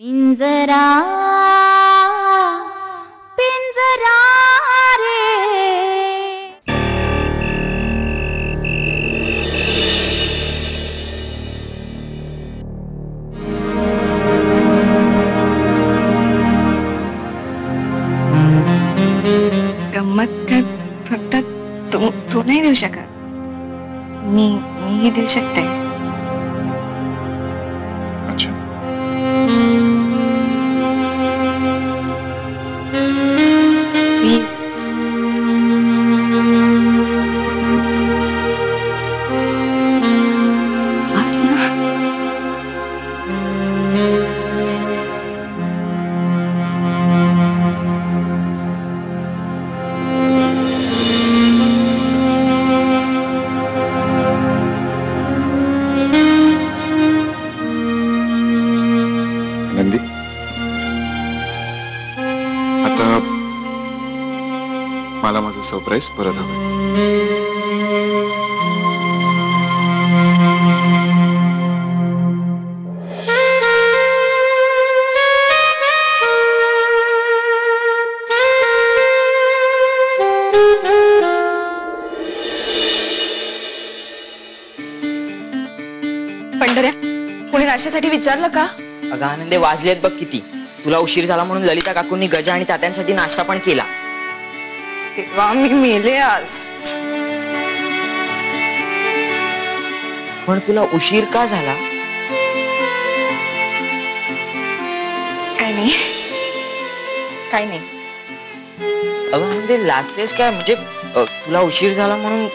पिंजरा पिंजरा रे गंमत काय फक्त तू नाही देऊ शकत, मी देऊ शकते. अच्छा, मी आज ना आनंदी, आता मला माझं सरप्राईज परत हवं. पंढऱ्या, कोणी नाश्त्यासाठी विचारलं का? अगं आनंदे, वाजलेत बघ किती. तुला उशीर झाला म्हणून ललिता काकूंनी गजा आणि तात्यांसाठी नाश्ता पण केला. तेव्हा मी मेले आज. पण तुला उशीर का झाला? काय नाही, काय नाही. अगं आनंदे, लाजतेस काय? म्हणजे तुला उशीर झाला म्हणून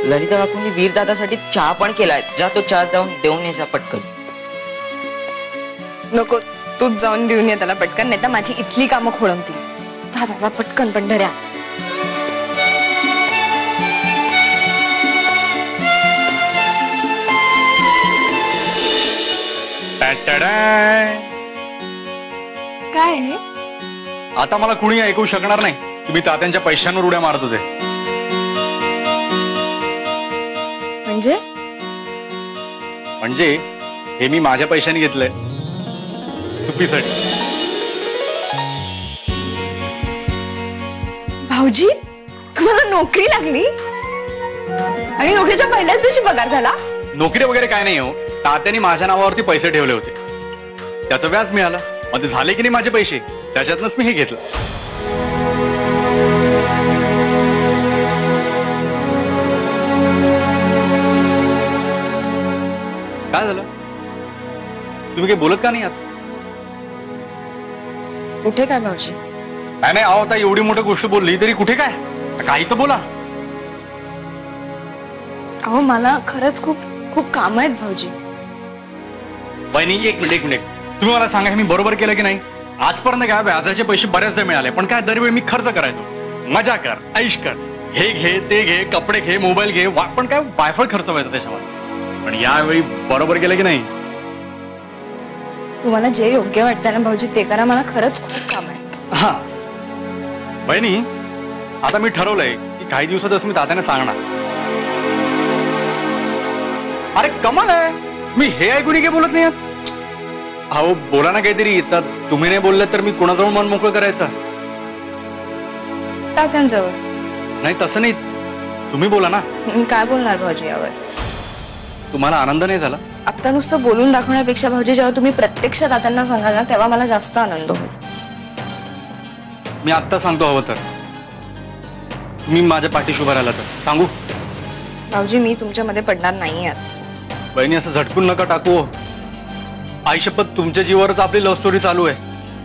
ललिता काकूंनी वीर दादासाठी चहा पण केलाय. जा तो चहा जाऊन देऊन यायचा पटकन. नको, तूच जाऊन देऊन ये त्याला पटकन, नाही तर माझी इथली कामं खोळंबतील. जा जा जा पटकन पंढऱ्या. काय आहे? आता मला कुणी ऐकू शकणार नाही. तुम्ही तात्यांच्या पैशांवर उड्या मारत होते. म्हणजे हे मी माझ्या पैशाने घेतलंय चुकीसाठी. भाऊजी, तुम्हाला नोकरी लागली आणि नोकरीच्या पहिल्याच दिवशी पगार झाला? नोकरी वगैरे काय नाही हो. तात्यांनी माझ्या नावावरती पैसे ठेवले होते, त्याचं व्याज मिळालं. मग ते झाले की नाही माझे पैसे, त्याच्यातनच मी हे घेतलं. काय झालं? तुम्ही काही बोलत का नाही आहात? कुठे काय भाऊजी? काय नाही अहो, आता एवढी मोठी गोष्ट बोलली तरी कुठे काय, काही तर बोला. अहो मला खरंच खूप खूप काम आहेत भाऊजी. वहिनी, एक मिनिट तुम्ही मला सांगा, मी बरोबर केलं की नाही? आजपर्यंत काय व्याजाचे पैसे बऱ्याचदा मिळाले, पण काय दरवेळी मी खर्च करायचो. मजा कर, ऐश कर, हे घे ते घे, कपडे घे, मोबाईल घे, पण काय वायफळ खर्च व्हायचा त्याच्यावर. पण यावेळी बरोबर केलं की नाही? तुम्हाला जे योग्य वाटतं ना भाऊजी ते करा, मला खरंच खूप काम आहे. हा बहिणी, आता मी ठरवलंय की काही दिवसातच मी तात्याने सांगणार. अरे कमाल आहे, मी हे ऐकून काय बोलत नाही आहात? अहो बोला ना काहीतरी. तर तुम्ही नाही बोलले तर मी कोणाजवळ मन मोकळं करायचं? तात्यांजवळ. नाही तसं नाही, तुम्ही बोला ना. मी काय बोलणार भाऊजी यावर? तुम्हाला आनंद नाही झाला? आता नुसतं बोलून दाखवण्यापेक्षा भाऊजी जेव्हा तुम्ही प्रत्यक्ष तात्यांना सांगाल ना तेव्हा मला जास्त आनंद होईल. मी आत्ता सांगतो, हवं तर तुम्ही माझ्या पाठीशी उभा राहिला तर सांगू. भाऊजी मी तुमच्यामध्ये पडणार नाही आहे. बहिणी, असं झटकून नका टाकू. आई शपथ, तुमच्या जीवावरच आपली लव्ह स्टोरी चालू आहे.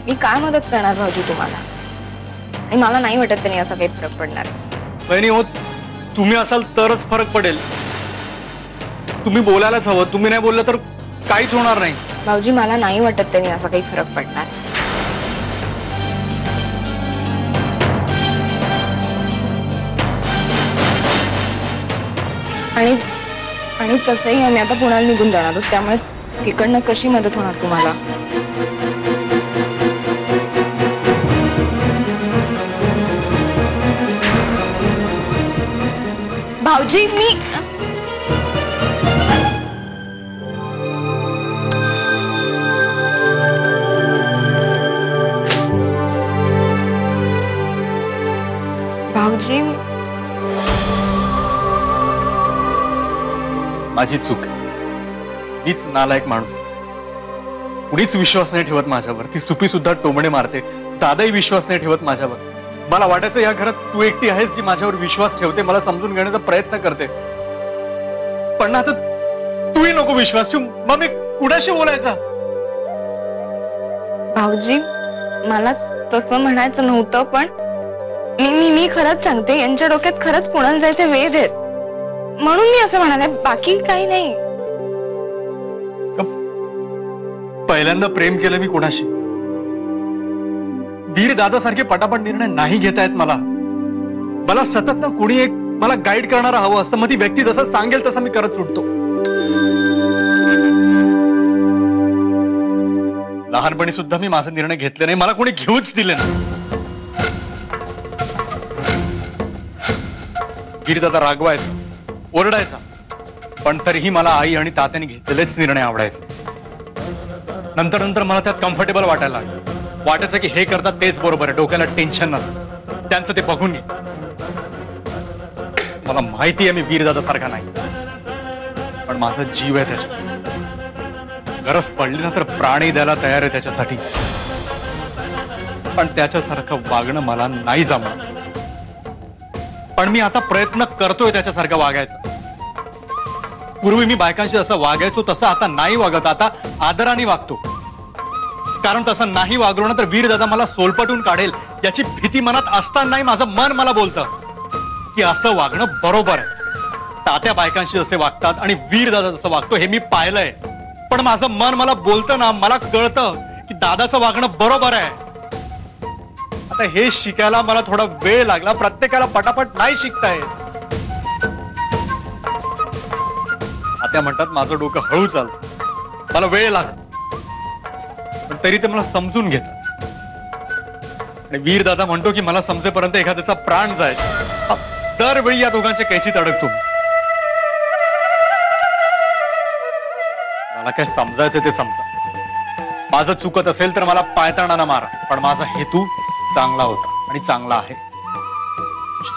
मी काय मदत करणार भाऊजी तुम्हाला? आणि मला नाही वाटत त्यांनी असा काही फरक पडणार आहे. बहिणी हो, तुम्ही असाल तरच फरक पडेल. तुम्ही बोलायलाच हवं. तुम्ही नाही बोललं तर काहीच होणार नाही. भाऊजी मला नाही वाटत त्यांनी असा काही फरक पडणार. आणि तसंही आम्ही आता पुण्याला निघून जाणार आहोत, त्यामुळे तिकडनं कशी मदत होणार तुम्हाला? भाऊजी मी माझी चूक आहे. मीच नालायक माणूस. कुणीच विश्वास नाही ठेवत माझ्यावर. ती सुपी सुद्धा टोमणे मारते. दादाही विश्वास नाही ठेवत माझ्यावर. मला वाटायचं या घरात तू एकटी आहेस जी माझ्यावर विश्वास ठेवते, मला समजून घेण्याचा प्रयत्न करते. पण आता तूही नको विश्वास ठेवू. मग मी कुणाशी बोलायचा? भाऊजी, मला तसं म्हणायचं नव्हतं, पण मी खरंच सांगते, यांच्या डोक्यात खरंच पुण्याला जायचे वेध आहेत म्हणून मी असं म्हणाले, बाकी काही नाही. पहिल्यांदा प्रेम केलं मी कोणाशी. वीर दादासारखे पटापट निर्णय नाही घेता येत मला. मला सतत ना कोणी एक मला गाईड करणारा हवं असतं. मग ती व्यक्ती जसं सांगेल तसं मी करत सुटतो. लहानपणी सुद्धा मी माझा निर्णय घेतले नाही. मला कोणी घेऊच दिले नाही. वीर दादा रागवायचा, ओरडायचा, पण तरीही मला आई आणि तात्याने घेतलेलेच निर्णय आवडायचे. नंतर नंतर मला त्यात कम्फर्टेबल वाटायला लागलं. वाटायचं की हे करतात तेच बरोबर आहे. डोक्याला टेन्शन नसतं. त्यांचं ते बघून घे. मला माहिती आहे मी वीरदादा सारखा नाही, पण माझा जीव आहे त्याच्या. गरज पडली ना तर प्राणी द्यायला तयार आहे त्याच्यासाठी. पण त्याच्यासारखं वागणं मला नाही जमणार. पण मी आता प्रयत्न करतोय त्याच्यासारखं वागायचं. पूर्वी मी बायकांशी असं वागायचो तसं आता नाही वागत. आता आदराने वागतो. कारण तसं नाही वागलो ना तर वीरदादा मला सोलपटून काढेल याची भीती मनात असतानाही माझं मन मला बोलतं की असं वागणं बरोबर आहे. तात्या बायकांशी जसे वागतात आणि वीरदादा जसं वागतो हे मी पाहिलंय. पण माझं मन मला बोलतं ना, मला कळतं की दादाचं वागणं बरोबर आहे. आता हे शिकायला मला थोडा वेळ लागला. प्रत्येकाला पटापट नाही शिकता येत. त्या म्हणतात माझं डोकं हळू चालतं, मला वेळ लागतो, पण तरी ते मला समजून घेतात. आणि वीरदादा म्हणतो की मला समजेपर्यंत एखाद्याचा प्राण जायचा. दरवेळी या दोघांच्या कैचीत अडकतो. मला काय समजायचं ते समजा. माझं चुकत असेल तर मला पायताणानं मारा, पण माझा हेतू चांगला होता आणि चांगला आहे.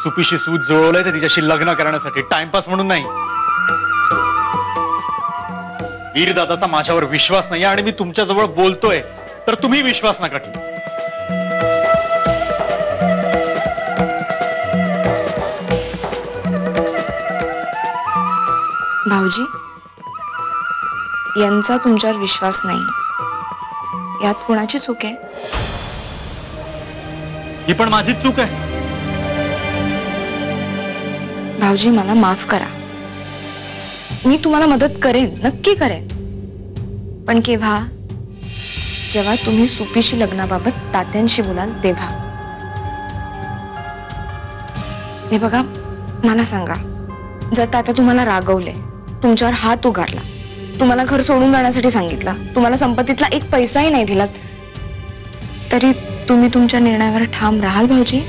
सुपीशी सूत जुळवलंय तर तिच्याशी लग्न करण्यासाठी, टाइमपास म्हणून नाही. वीरदादाचा माझ्यावर विश्वास नाही आणि मी तुमच्या जवळ बोलतोय तर तुम्ही विश्वास नका ठेवू. भाऊजी, यांचा तुमच्यावर विश्वास नाही यात कोणाची चूक आहे? ही पण माझी चूक आहे. भाऊजी, मला माफ करा. मी तुम्हाला मदत करेन, नक्की करेन. पण केव्हा? जेव्हा तुम्ही सुपीशी लग्नाबाबत तात्यांशी बोलाल तेव्हा. हे बघा, मला सांगा, जर तात्या तुम्हाला रागवले, तुमच्यावर हात उगारला, तुम्हाला घर सोडून जाण्यासाठी सांगितलं, तुम्हाला संपत्तीतला एक पैसाही नाही दिला, तरी तुम्ही तुमच्या निर्णयावर ठाम राहाल भाऊजी?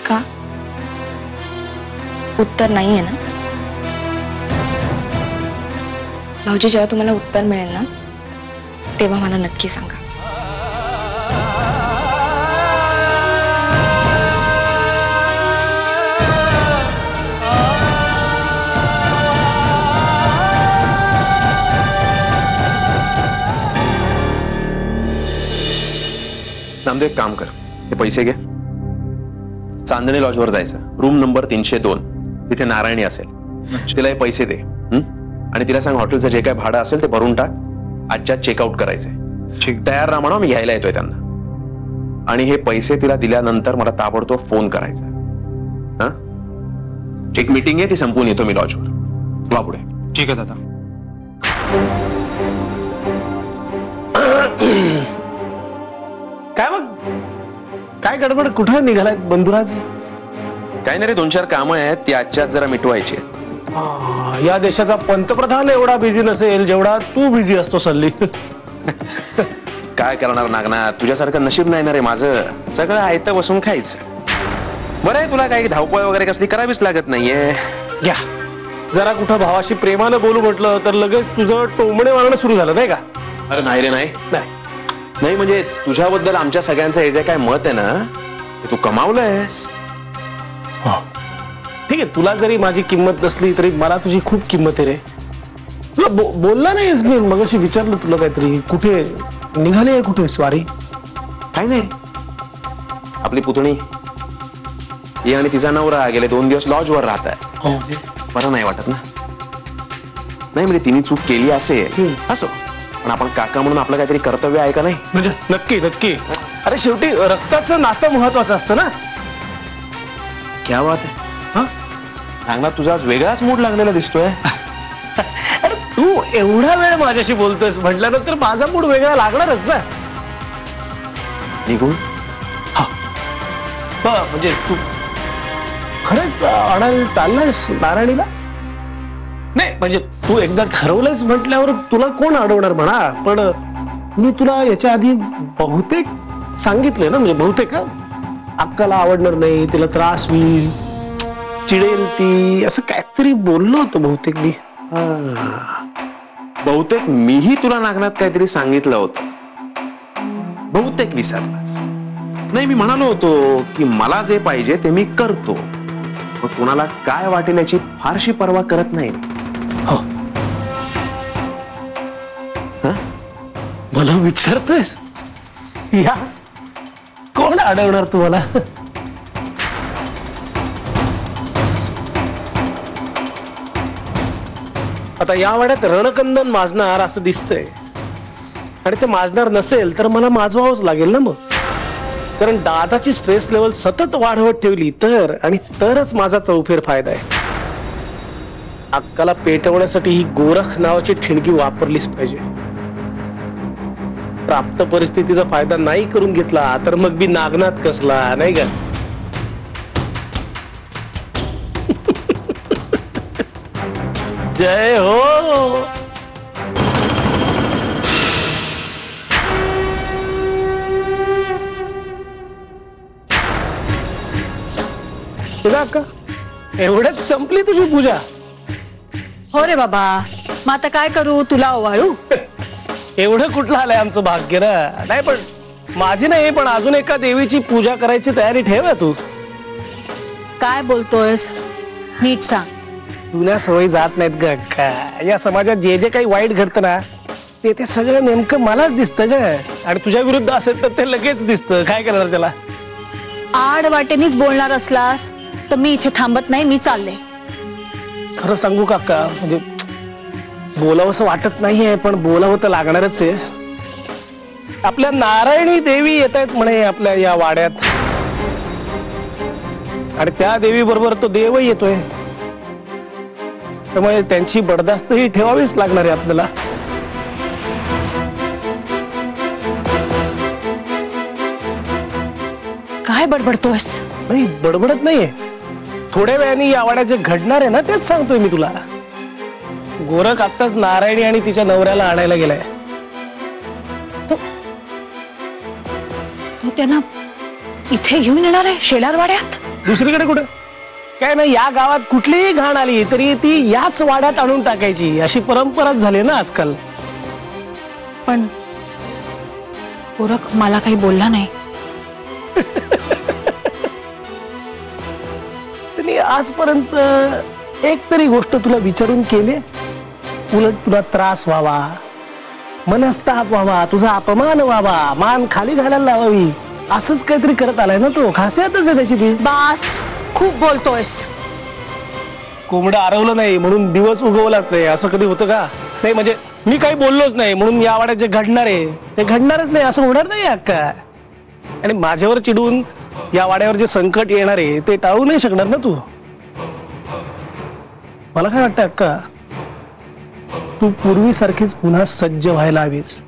का? उत्तर नाहीये ना? भाऊजी, जेव्हा तुम्हाला उत्तर मिळेल ना तेव्हा मला नक्की सांगा. नामदेव, एक काम कर, हे पैसे घे, चांदणी लॉजवर जायचं, रूम नंबर 302, तिथे नारायणी असेल, तिला हे पैसे दे. आणि तिला सांग हॉटेलचं जे काय भाडं असेल ते भरून टाक. आजच्या चेकआउट करायचंय. तयार राहा म्हणा, मी घ्यायला येतोय त्यांना. आणि हे पैसे तिला दिल्यानंतर मला ताबडतोब फोन करायचा. हा, एक मीटिंग आहे, ती संपवून येतो मी लॉजवर. वा पुढे. ठीक आहे दादा. काय मग, काय गडबड, कुठं निघालाय बंधुराज? काही नाही रे, 2-4 कामं आहेत, ती आजच्यात जरा मिटवायची. या देशाचा पंतप्रधान एवढा बिझी नसेल जेवढा तू बिझी असतो सल्ली. काय करणार नागनाथ, तुझ्यासारखं नशीब नाही ना रे माझं. सगळं आयतं बसून खायचं. बरं आहे, तुला काही धावपळ वगैरे कसली करावीच लागत नाहीये. घ्या, जरा कुठं भावाशी प्रेमानं बोलू म्हटलं तर लगेच तुझं टोमणे मारणं सुरू झालं नाही का? अरे नाही रे, नाही नाही नाही, म्हणजे तुझ्याबद्दल आमच्या सगळ्यांचं हे जे काय मत आहे ना हे तू कमावलंयस. ठीक आहे, तुला जरी माझी किंमत नसली तरी मला तुझी खूप किंमत आहे रे. तुला बोलला नाहीस मी मगाशी विचारलं तुला काहीतरी, कुठे निघाली आहे, कुठे स्वारी? काय नाही, आपली पुतणी ही आणि तिचा नवरा गेले 2 दिवस लॉजवर राहत आहे. बरं नाही वाटत ना? नाही म्हणजे तिने चूक केली असेल असो, पण आपण काका म्हणून आपलं काहीतरी कर्तव्य आहे का नाही? म्हणजे नक्की नक्की. अरे शेवटी रक्ताचं नातं महत्वाचं असतं ना. क्या बात आहे. हा, सांगणार तुझा आज वेगळाच मूड लागलेला दिसतोय. अरे तू एवढा वेळ माझ्याशी बोलतोयस म्हटल्यानंतर माझा मूड वेगळा लागणारच ना. निघून म्हणजे तू खरंच आणायला चाललायस नारायणीला? नाही म्हणजे तू एकदा ठरवलंयस म्हटल्यावर तुला कोण अडवणार म्हणा. पण मी तुला याच्या आधी बहुतेक सांगितलंय ना, म्हणजे बहुतेक अक्काला आवडणार नाही, तिला त्रास होईल, चिडेल ती, असं काहीतरी बोललो होतो बहुतेक मी. बहुतेक मीही तुला नागनाथ काहीतरी सांगितलं होतं, बहुतेक विसरलास. नाही, मी म्हणालो होतो की मला जे पाहिजे ते मी करतो, मग कुणाला काय वाटेल याची फारशी पर्वा करत नाही. हो, मला विचारतोयस? या कोण अडवणार तुम्हाला? आता या वाड्यात रणकंदन माजणार असं दिसतंय, आणि ते माजणार नसेल तर मला माजवावंच लागेल ना मग. कारण दादाची स्ट्रेस लेवल सतत वाढवत ठेवली तर, आणि तरच माझा चौफेर फायदा आहे. अक्काला पेटवण्यासाठी ही गोरख नावाची ठिणगी वापरलीच पाहिजे. प्राप्त परिस्थितीचा फायदा नाही करून घेतला तर मग मी नागनाथ कसला, नाही का? जय हो. अक्का, एवढ्यात संपली तुझी पूजा? हो रे बाबा, मग आता काय करू, तुला ओवाळू? एवढं कुठलं आलंय आमचं भाग्य ना. नाही पण माझी नाही, पण अजून एका देवीची पूजा करायची तयारी ठेव ना तू. काय बोलतोयस, नीट सांग. जुन्या सवयी जात नाहीत ग अक्का. या समाजात जे जे काही वाईट घडतं ना ते सगळं नेमकं मलाच दिसतं ग, आणि तुझ्या विरुद्ध असेल तर ते लगेच दिसतं. काय करणार त्याला? आड वाटेनीच बोलणार असलास तर मी इथे थांबत नाही, मी चालले. खरं सांगू का अक्का, म्हणजे बोलावंसं वाटत नाहीये पण बोलावं तर लागणारच आहे. आपल्या नारायणी देवी येत आहेत म्हणे आपल्या या वाड्यात, आणि त्या देवी बरोबर तो देवही येतोय, त्यामुळे त्यांची बडदास्त ही ठेवावीच लागणार आहे आपल्याला. काय बडबडतोयस? नाही, बडबडत नाहीये. थोड्या वेळाने या वाड्यात जे घडणार आहे ना तेच सांगतोय मी तुला. गोरख आत्ताच नारायणी आणि तिच्या नवऱ्याला आणायला गेलाय. तू त्यांना इथे घेऊन येणार आहे शेलारवाड्यात? दुसरीकडे कुठं? काय नाही, या गावात कुठलीही घाण आली तरी ती याच वाड्यात आणून टाकायची, अशी परंपराच झाली ना आजकाल. पण गोरख मला काही बोलला नाही. त्यांनी आजपर्यंत एक तरी गोष्ट तुला विचारून केली? उलट तुला त्रास व्हावा, मनस्ताप व्हावा, तुझा अपमान व्हावा, मान खाली घालायला लावावी, असंच काहीतरी करत आलाय ना तो. खासियतच आहे त्याची ती. बास, खूप बोलतोयस. कोंबडं आरवलं नाही म्हणून दिवस उगवलाच नाही, असं कधी होतं का? नाही म्हणजे मी काही बोललोच नाही म्हणून या वाड्यात जे घडणार आहे ते घडणारच नाही असं होणार नाही अक्का. आणि माझ्यावर चिडून या वाड्यावर जे संकट येणार आहे ते टाळू नाही शकणार ना तू. मला काय वाटतं अक्का, तू पूर्वीसारखीच पुन्हा सज्ज व्हायला हवीस.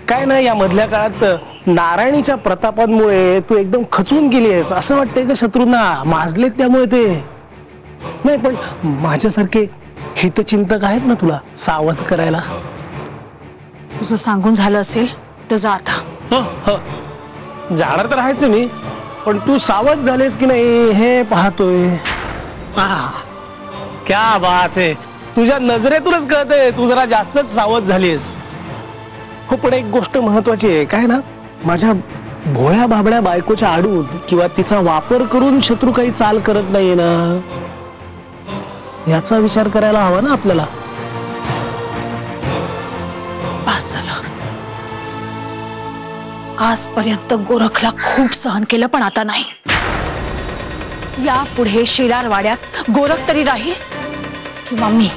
काय नाही, या मधल्या काळात नारायणीच्या प्रतापांमुळे तू एकदम खचून गेली आहेस असं वाटतंय का शत्रूंना? माजलेत त्यामुळे ते नाही, पण माझ्यासारखे हितचिंतक आहेत ना तुला सावध करायला. तुझं सांगून झालं असेल तर जा आता. जाणार तर आहेच मी, पण तू सावध झालेस की नाही हे पाहतोय. क्या बात आहे, तुझ्या नजरेतूनच कळतंय तू जरा जास्तच सावध झालीस. हो, पण एक गोष्ट महत्वाची आहे. काय ना, माझ्या भोळ्या बाबड्या बायकोच्या आडून किंवा तिचा वापर करून शत्रू काही चाल करत नाहीये ना, याचा विचार करायला हवा ना आपल्याला. बस झालं. आजपर्यंत गोरखला खूप सहन केलं, पण आता नाही. यापुढे शिरारवाड्यात गोरख तरी राहील किंवा मी.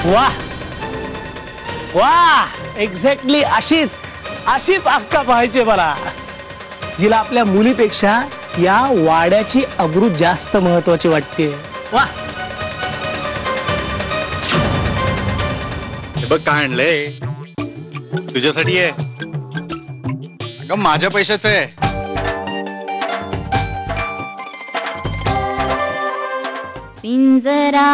वा वा, एक्झॅक्टली अशीच अक्का पाहायची मला, जिला आपल्या मुलीपेक्षा या वाड्याची अब्रू जास्त महत्वाची वाटते. वा. बघ काय आणलंय तुझ्यासाठी आहे. अगं माझ्या पैशाचं आहे. पिंजरा